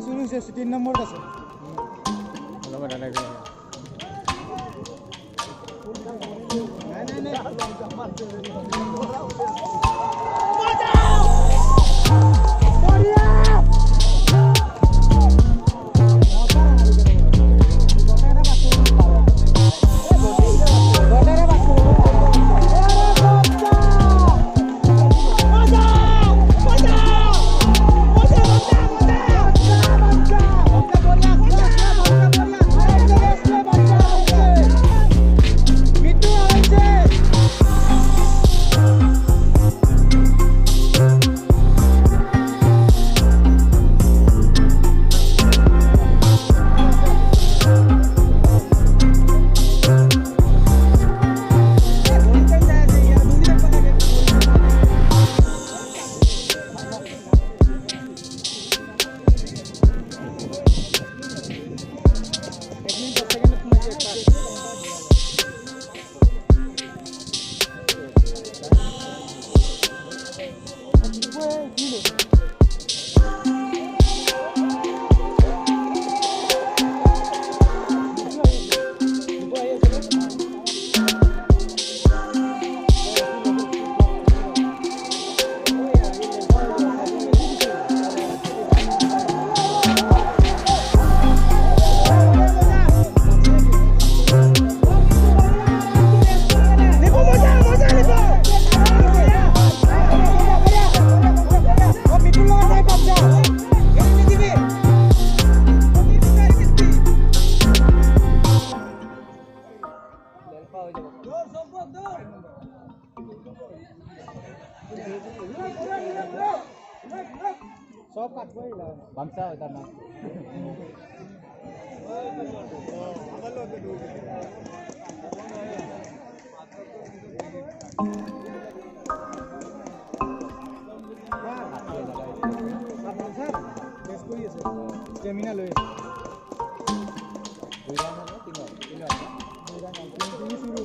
শুরু হয়েছে 3 নম্বর আছে সব কাটবো বামসা ওটা না স্টেমিনা লয়ে শুরু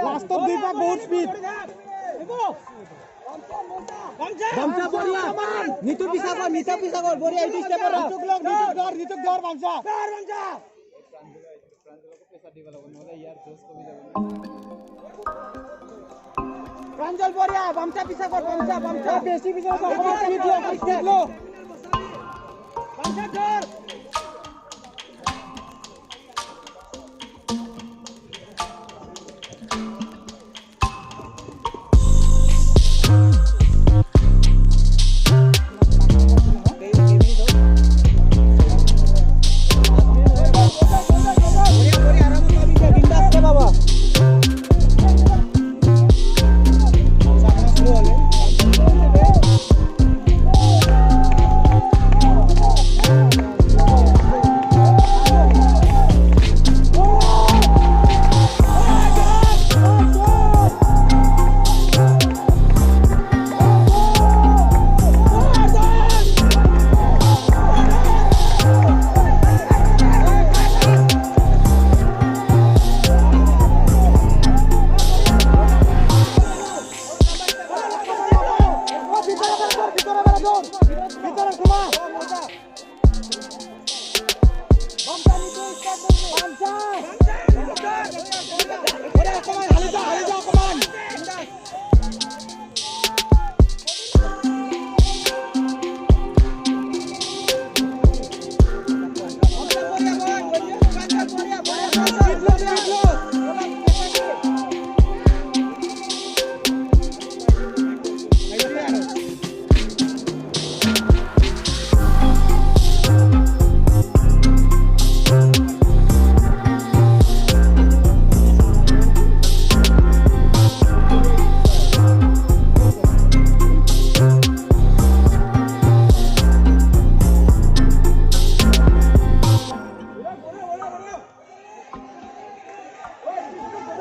লাস্ট দুই পাক বহুত স্পিড বামসা বড়িয়া নিতু পিছাগর বড়িয়া এই স্টেপর নিতুক ধর বামসা প্রাঞ্জল বড়িয়া বামসা পিছাগর বামসা বেশি পিছাগর স্পিড লো বামসা ধর বাবা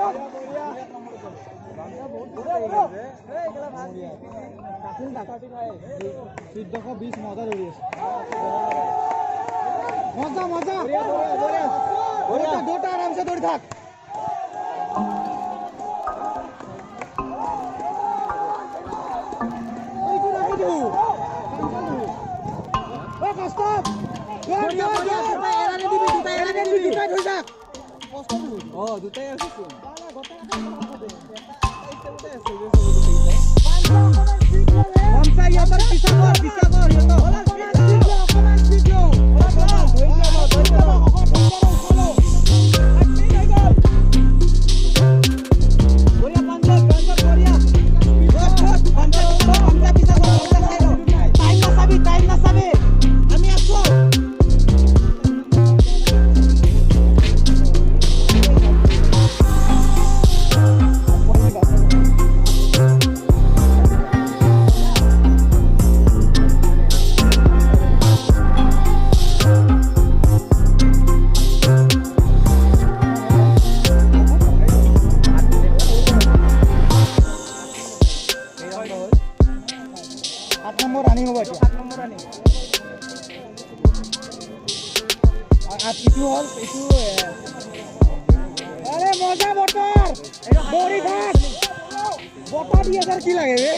1420 মজা দৌৰি আছে মজা মজা দুটা আৰামছে দৌৰি থাক দুটাই আছে কি লাগে রে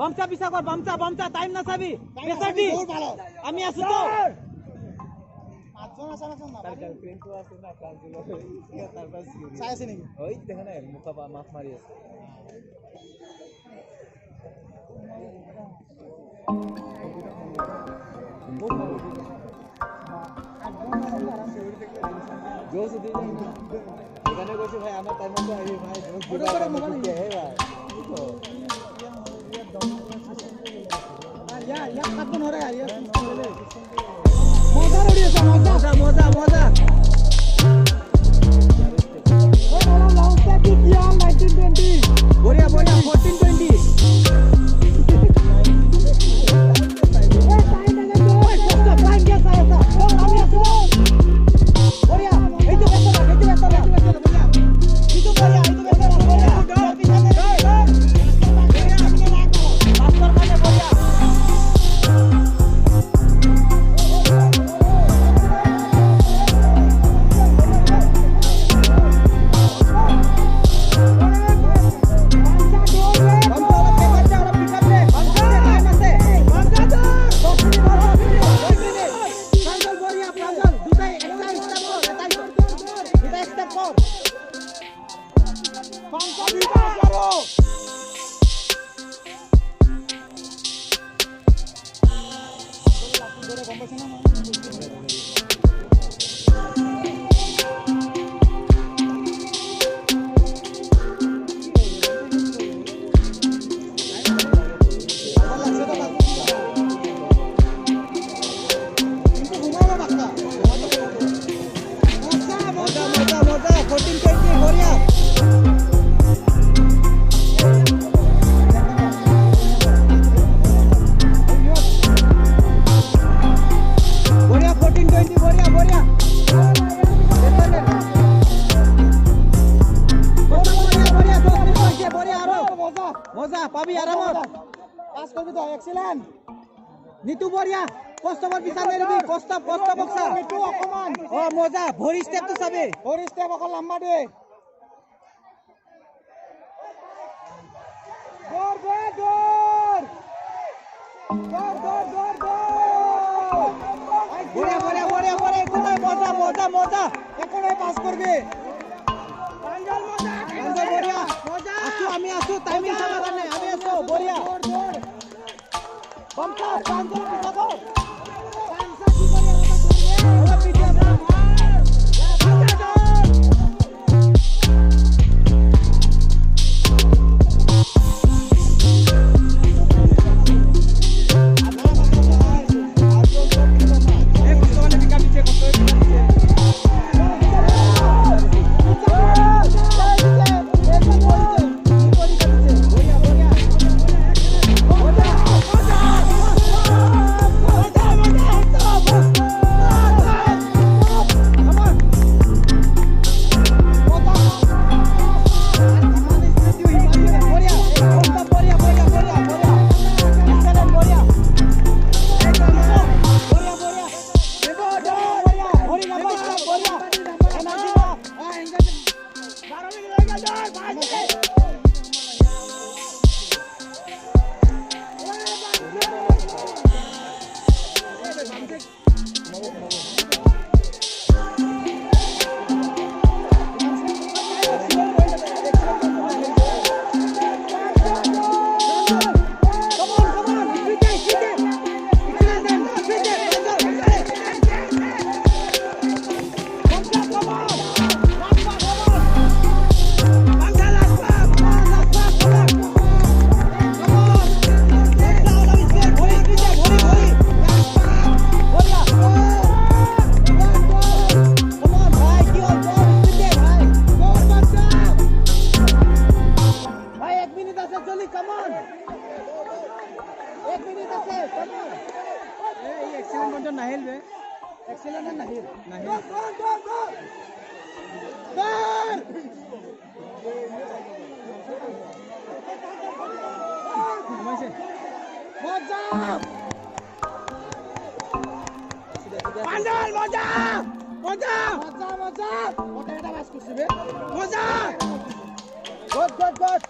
বামচা পিছা কর বামচা বামচা টাইম না চাবি প্রেসার দি আমি আছো তো আটজন আছে না তার গার্লফ্রেন্ড আছে না কাজল তারপর চাই আছে নাকি ওই দেখেন না মুখা মাছ মারি আছে জোস দি এখানে কইছে ভাই আমার টাইম মতো আইবে ভাই জোস দিবা মোবাইল হে ভাই या खत्म हो रहा है ये मजा उड़ी है मजा मजा मजा ओ वाला लॉन्ग से की किया 1920 बढ़िया बढ़िया 1420 ए टाइम लगे तो सब टाइम क्या साया था ओ हम ये बढ़िया ए तो बढ़िया बढ़िया নিতু বড়িয়া কষ্টবৰ বিচাৰ নেৰিবি কষ্ট বক্সা নিতু অকমান ও মজা ভৰি স্টেপ তো চাবে ভৰি স্টেপ অকল লম্বা দে দৌৰ দৌৰ দৌৰ দৌৰ দৌৰ দৌৰ বড়িয়া বড়িয়া বড়িয়া বড়িয়া কোনে মজা মজা মজা একোনে পাস করবে প্রাঞ্জল মজা প্রাঞ্জল বড়িয়া মজা আসু আমি আসু টাইমিং চাবা কাৰণে আমি আসু বড়িয়া Bangsa, bangsa kita kok. Bangsa kita yang apa turunnya? Apa video apa? Bangsa dong. Pandal moja, moja, moja, moja. Moja kita masuk sih, moja. Good, good, good.